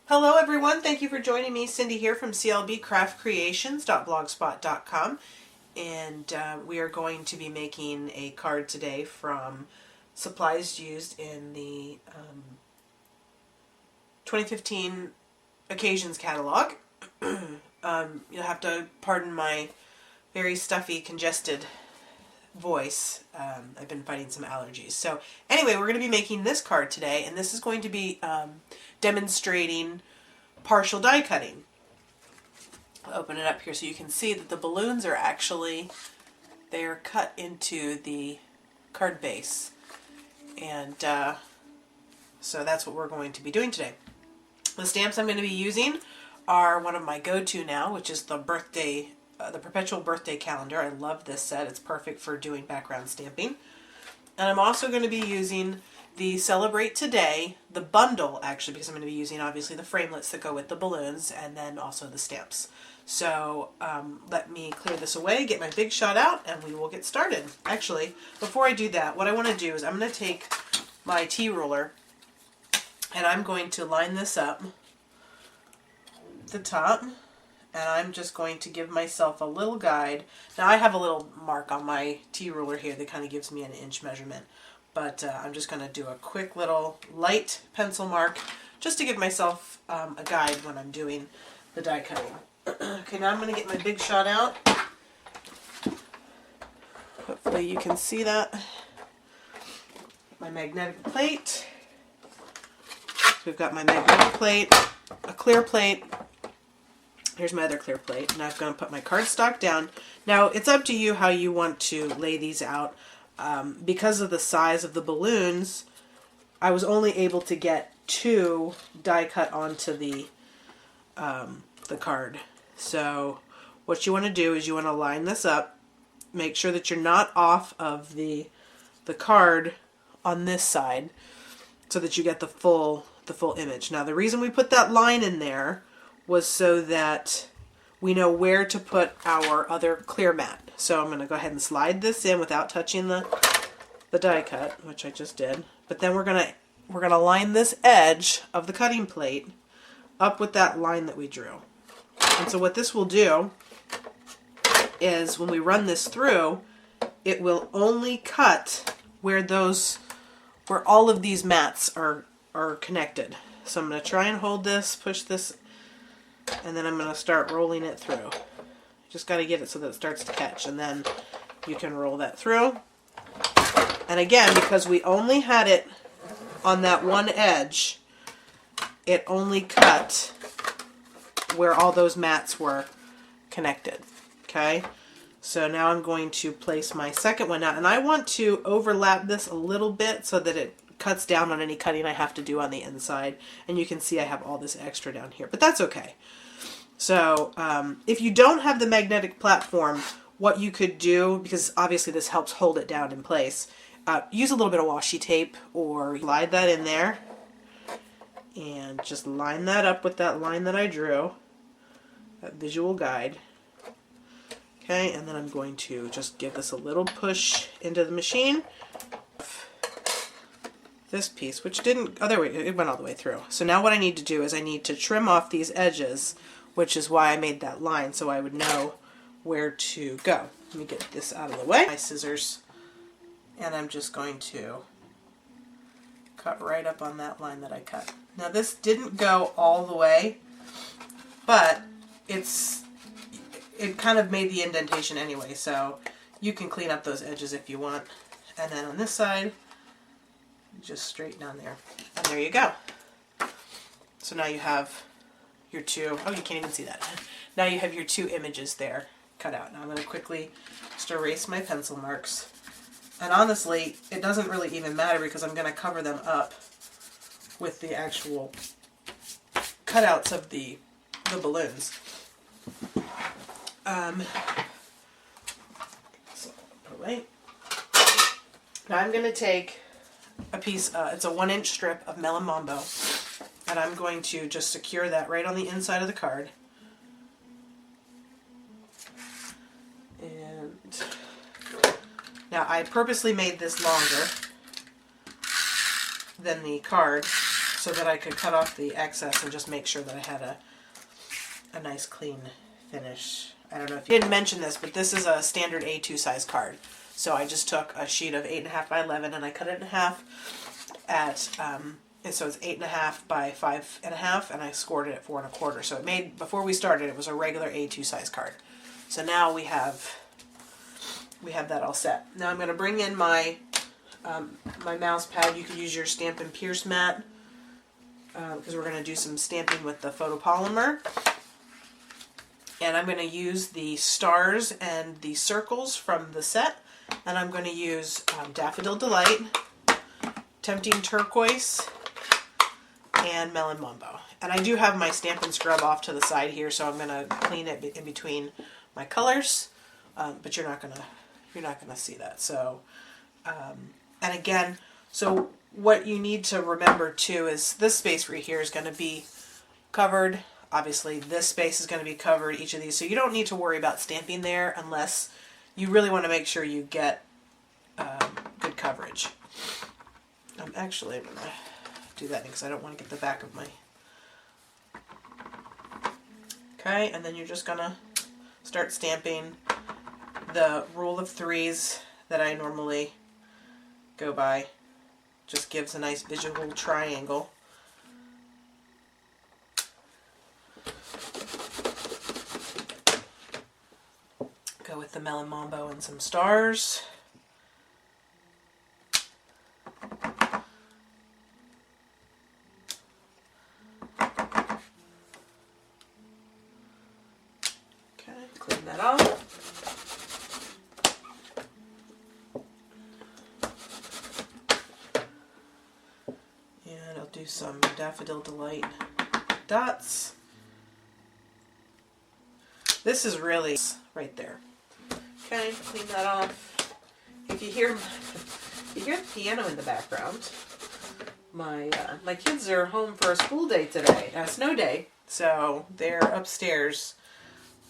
Hello everyone, thank you for joining me. Cindy here from clbcraftcreations.blogspot.com, and we are going to be making a card today from supplies used in the 2015 Occasions catalog. You'll have to pardon my very stuffy, congested voice. I've been fighting some allergies. So anyway, we're going to be making this card today, and this is going to be demonstrating partial die cutting. I'll open it up here so you can see that the balloons are actually, they are cut into the card base, and so that's what we're going to be doing today. The stamps I'm going to be using are one of my go-to now, which is the birthday, the perpetual birthday calendar. I love this set. It's perfect for doing background stamping. And I'm also going to be using the Celebrate Today, the bundle actually, because I'm going to be using obviously the framelits that go with the balloons and then also the stamps. So let me clear this away, get my big shot out, and we will get started. Actually, before I do that, what I want to do is I'm going to take my T-ruler and I'm going to line this up at the top, and I'm just going to give myself a little guide. Now I have a little mark on my T-ruler here that kind of gives me an inch measurement, but I'm just going to do a quick little light pencil mark just to give myself a guide when I'm doing the die cutting. Okay, now I'm going to get my big shot out. Hopefully you can see that. My magnetic plate. So we've got my magnetic plate, a clear plate. Here's my other clear plate. Now I'm going to put my cardstock down. Now it's up to you how you want to lay these out. Because of the size of the balloons, I was only able to get 2 die cut onto the card. So what you want to do is you want to line this up, make sure that you're not off of the card on this side, so that you get the full image. Now the reason we put that line in there was so that we know where to put our other clear mat. So I'm going to go ahead and slide this in without touching the die cut, which I just did. But then we're going to line this edge of the cutting plate up with that line that we drew. And so what this will do is when we run this through, it will only cut where all of these mats are connected. So I'm going to try and hold this, push this, and then I'm going to start rolling it through. Just got to get it so that it starts to catch, and then you can roll that through. And again, because we only had it on that one edge, it only cut where all those mats were connected. Okay, so now I'm going to place my second one out, and I want to overlap this a little bit so that it cuts down on any cutting I have to do on the inside. And you can see I have all this extra down here, but that's okay. So if you don't have the magnetic platform, what you could do, because obviously this helps hold it down in place, use a little bit of washi tape or slide that in there and just line that up with that line that I drew, that visual guide. Okay, and then I'm going to just give this a little push into the machine. This piece, which didn't, oh, there we go, it went all the way through. So now what I need to do is I need to trim off these edges, which is why I made that line, so I would know where to go. Let me get this out of the way. My scissors, and I'm just going to cut right up on that line that I cut. Now this didn't go all the way, but it kind of made the indentation anyway, so you can clean up those edges if you want. And then on this side, just straight down there. And there you go. So now you have your 2, oh, you can't even see that. Now you have your 2 images there cut out. Now I'm going to quickly just erase my pencil marks. And honestly, it doesn't really even matter because I'm going to cover them up with the actual cutouts of the balloons. So, put away. Now I'm going to take a piece, it's a 1-inch strip of Melon Mambo, and I'm going to just secure that right on the inside of the card. And Now I purposely made this longer than the card so that I could cut off the excess and just make sure that I had a nice clean finish. I don't know if you didn't mention this, but this is a standard A2 size card. So I just took a sheet of 8.5 by 11 and I cut it in half at, and so it's 8.5 by 5.5, and I scored it at 4 1/4. So it made, before we started, it was a regular A2 size card. So now we have that all set. Now I'm going to bring in my my mouse pad. You could use your Stampin' Pierce mat because we're going to do some stamping with the photopolymer. And I'm going to use the stars and the circles from the set, and I'm going to use Daffodil Delight, Tempting Turquoise, and Melon Mambo. And I do have my Stampin' Scrub off to the side here, so I'm going to clean it in between my colors, but you're not gonna see that. So, and again, so what you need to remember too is this space right here is going to be covered. Obviously, this space is going to be covered, each of these, so you don't need to worry about stamping there unless you really want to make sure you get good coverage. I'm going to do that because I don't want to get the back of my... Okay, and then you're just going to start stamping. The rule of threes that I normally go by just gives a nice visual triangle. Go with the Melon Mambo and some stars. Okay, clean that off. And I'll do some Daffodil Delight dots. This is really right there. Okay, clean that off. If you hear the piano in the background, my kids are home for a school day today, a snow day, so they're upstairs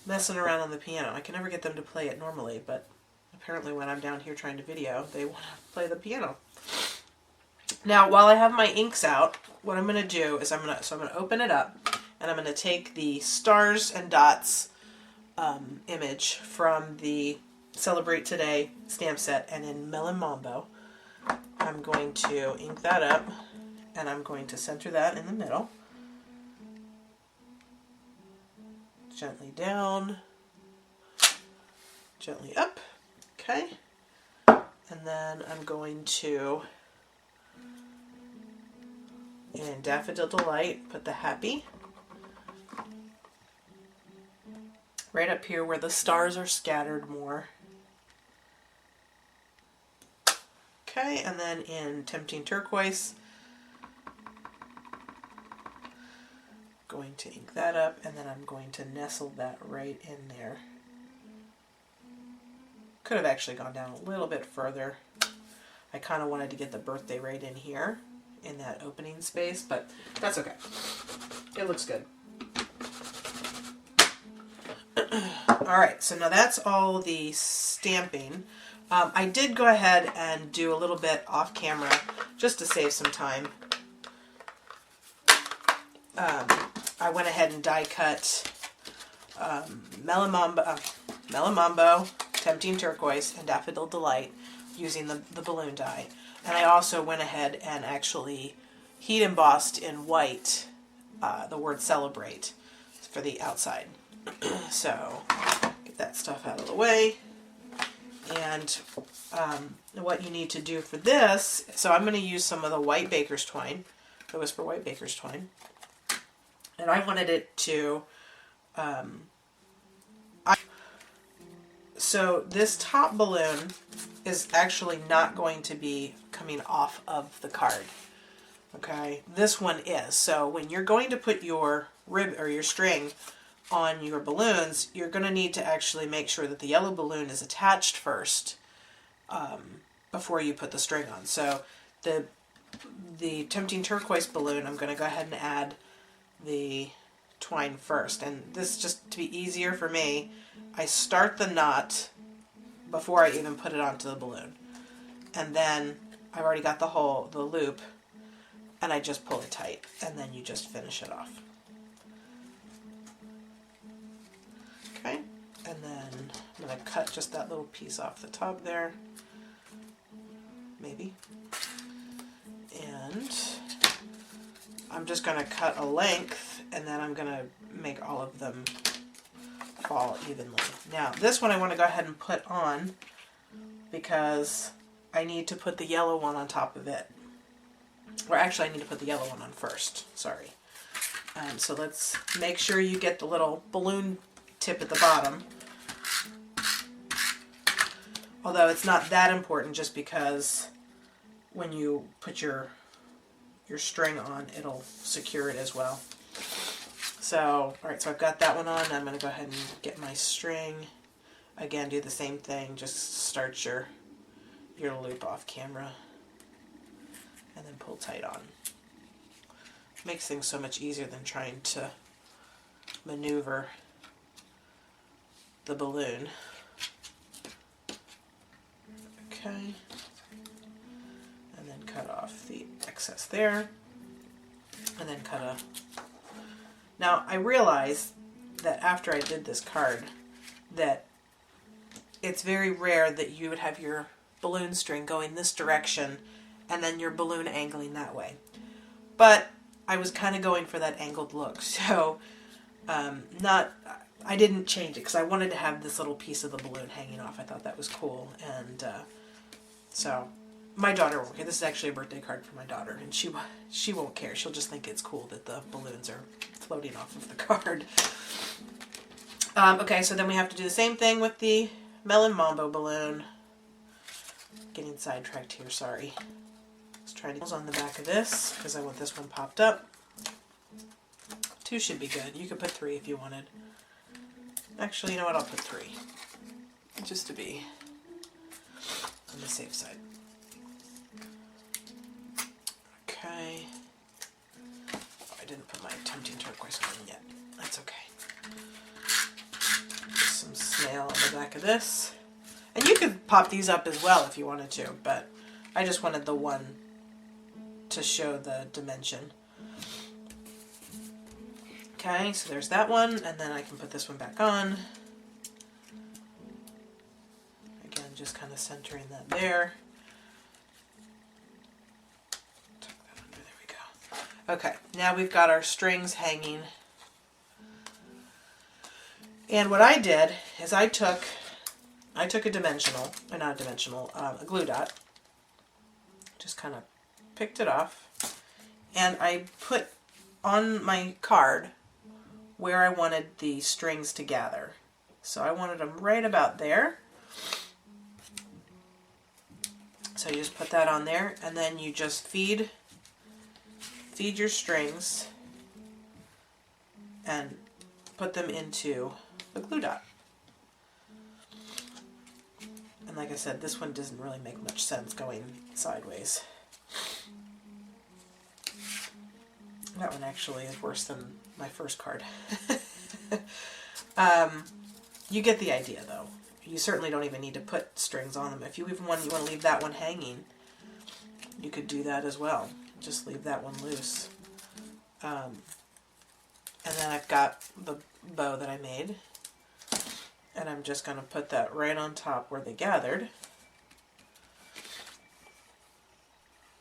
messing around on the piano. I can never get them to play it normally, but apparently when I'm down here trying to video, they want to play the piano. Now, while I have my inks out, what I'm going to do is I'm going to open it up, and I'm going to take the stars and dots image from the Celebrate Today stamp set, and in Melon Mambo, I'm going to ink that up, and I'm going to center that in the middle. Gently down, gently up, okay? And then I'm going to, in Daffodil Delight, put the happy right up here where the stars are scattered more. Okay, and then in Tempting Turquoise, going to ink that up, and then I'm going to nestle that right in there. Could have actually gone down a little bit further. I kind of wanted to get the birthday right in here, in that opening space, but that's okay. It looks good. Alright, so now that's all the stamping. I did go ahead and do a little bit off camera just to save some time. I went ahead and die cut Melon Mambo, Tempting Turquoise, and Daffodil Delight using the balloon die. And I also went ahead and actually heat embossed in white the word Celebrate for the outside. So, get that stuff out of the way. And what you need to do for this, so I'm going to use some of the white baker's twine, the Whisper White Baker's Twine. And I wanted it to, so this top balloon is actually not going to be coming off of the card. Okay, this one is. So when you're going to put your rib or your string on your balloons, you're going to need to actually make sure that the yellow balloon is attached first before you put the string on. So the Tempting Turquoise balloon, I'm going to go ahead and add the twine first. And this, just to be easier for me, I start the knot before I even put it onto the balloon. And then I've already got the loop. and I just pull it tight, and then you just finish it off. Okay, and then I'm going to cut just that little piece off the top there, maybe, and I'm just going to cut a length, and then I'm going to make all of them fall evenly. Now, this one I want to go ahead and put on because I need to put the yellow one on top of it. Or actually, I need to put the yellow one on first. Sorry. So let's make sure you get the little balloon tip at the bottom. Although it's not that important, just because when you put your string on, it'll secure it as well. So, alright, so I've got that one on. I'm going to go ahead and get my string. Again, do the same thing. Just start your loop off camera. And then pull tight on. Makes things so much easier than trying to maneuver the balloon. Okay. And then cut off the excess there. And then cut a... Now, I realized that after I did this card that it's very rare that you would have your balloon string going this direction and then your balloon angling that way. But I was kind of going for that angled look, so I didn't change it because I wanted to have this little piece of the balloon hanging off. I thought that was cool, and so my daughter won't care. This is actually a birthday card for my daughter, and she won't care. She'll just think it's cool that the balloons are floating off of the card. Okay, so then we have to do the same thing with the Melon Mambo balloon. Getting sidetracked here, sorry. Let's try to on the back of this because I want this one popped up. 2 should be good. You could put 3 if you wanted. Actually, you know what? I'll put 3 just to be on the safe side. Okay. Oh, I didn't put my tempting turquoise one in yet. That's okay. Just some snail on the back of this. And you could pop these up as well if you wanted to, but I just wanted the one to show the dimension. Okay, so there's that one, and then I can put this one back on. Again, just kind of centering that there. Tuck that under, there we go. Okay, now we've got our strings hanging. And what I did is I took a dimensional, or not a dimensional, a glue dot. Just kind of picked it off, and I put on my card where I wanted the strings to gather. So I wanted them right about there. So you just put that on there, and then you just feed your strings and put them into the glue dot. And like I said, this one doesn't really make much sense going sideways. That one actually is worse than my first card. You get the idea, though. You certainly don't even need to put strings on them. If you even want to leave that one hanging, you could do that as well. Just leave that one loose. And then I've got the bow that I made. And I'm just going to put that right on top where they gathered.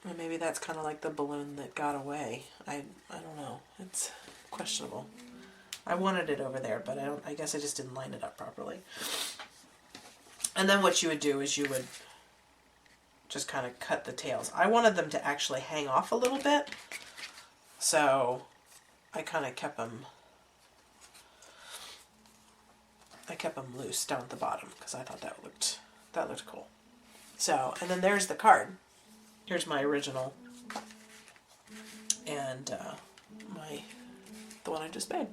And maybe that's kind of like the balloon that got away. I don't know. It's questionable. I wanted it over there, but I guess I just didn't line it up properly. And then what you would do is you would just kind of cut the tails. I wanted them to actually hang off a little bit, so I kind of kept them loose down at the bottom because I thought that looked cool. So, and then there's the card. Here's my original and the one I just made.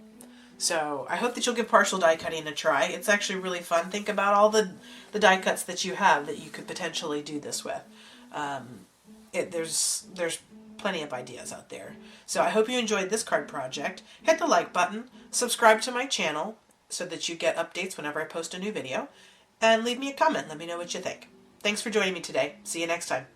So I hope that you'll give partial die cutting a try. It's actually really fun. Think about all the die cuts that you have that you could potentially do this with. There's plenty of ideas out there. So I hope you enjoyed this card project. Hit the like button, subscribe to my channel so that you get updates whenever I post a new video, and leave me a comment. Let me know what you think. Thanks for joining me today. See you next time.